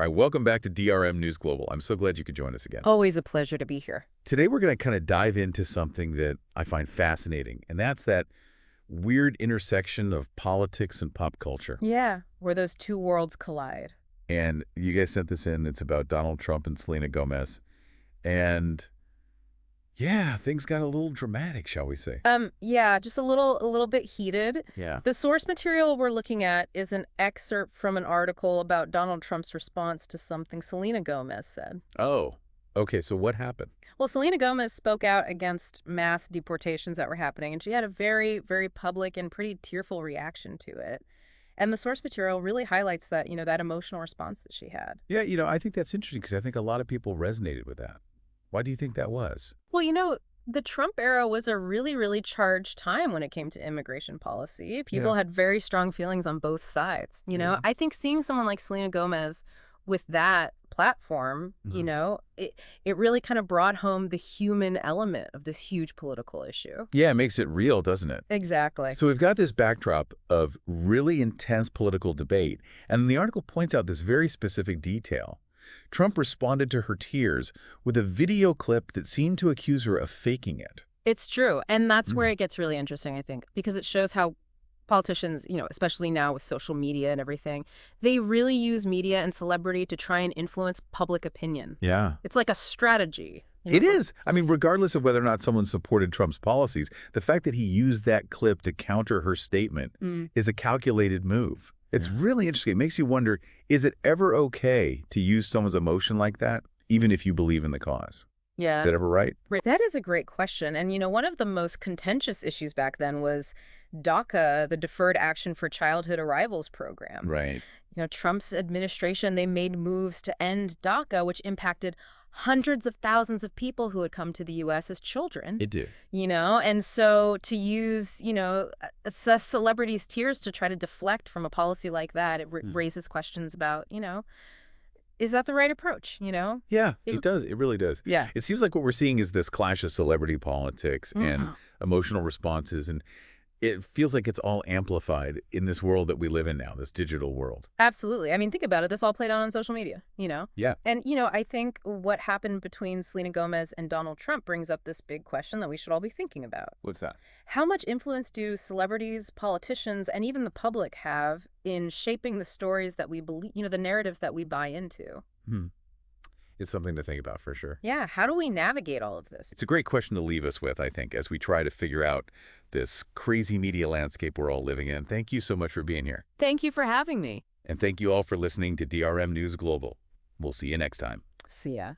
All right, welcome back to DRM News Global. I'm so glad you could join us again. Always a pleasure to be here. Today, we're going to kind of dive into something that I find fascinating, and that's that weird intersection of politics and pop culture. Yeah, where those two worlds collide. And you guys sent this in. It's about Donald Trump and Selena Gomez. And yeah, things got a little dramatic, shall we say. Yeah, just a little bit heated. Yeah. The source material we're looking at is an excerpt from an article about Donald Trump's response to something Selena Gomez said. Oh, okay. So what happened? Well, Selena Gomez spoke out against mass deportations that were happening, and she had a very, very public and pretty tearful reaction to it. And the source material really highlights that, that emotional response that she had. Yeah, I think that's interesting because I think a lot of people resonated with that. Why do you think that was? Well, the Trump era was a really, really charged time when it came to immigration policy. People had very strong feelings on both sides. I think seeing someone like Selena Gomez with that platform, it really kind of brought home the human element of this huge political issue. Yeah, it makes it real, doesn't it? Exactly. So we've got this backdrop of really intense political debate, and the article points out this very specific detail. Trump responded to her tears with a video clip that seemed to accuse her of faking it. It's true, and that's where it gets really interesting, I think, because it shows how politicians, especially now with social media and everything, they really use media and celebrity to try and influence public opinion. Yeah. It's like a strategy. It is. I mean, regardless of whether or not someone supported Trump's policies, the fact that he used that clip to counter her statement is a calculated move. It's really interesting. It makes you wonder, is it ever okay to use someone's emotion like that, even if you believe in the cause? Yeah. Is that ever right? That is a great question. And, one of the most contentious issues back then was DACA, the Deferred Action for Childhood Arrivals program. Right. Trump's administration, they made moves to end DACA, which impacted hundreds of thousands of people who had come to the U.S. as children. It did. And so to use, a celebrity's tears to try to deflect from a policy like that, it raises questions about, is that the right approach, Yeah, it does. It really does. Yeah. It seems like what we're seeing is this clash of celebrity politics and emotional responses, and it feels like it's all amplified in this world that we live in now, this digital world. Absolutely. I mean, think about it. This all played out on social media, Yeah. And, I think what happened between Selena Gomez and Donald Trump brings up this big question that we should all be thinking about. What's that? How much influence do celebrities, politicians, and even the public have in shaping the stories that we believe, the narratives that we buy into? It's something to think about for sure. Yeah. How do we navigate all of this? It's a great question to leave us with, I think, as we try to figure out this crazy media landscape we're all living in. Thank you so much for being here. Thank you for having me. And thank you all for listening to DRM News Global. We'll see you next time. See ya.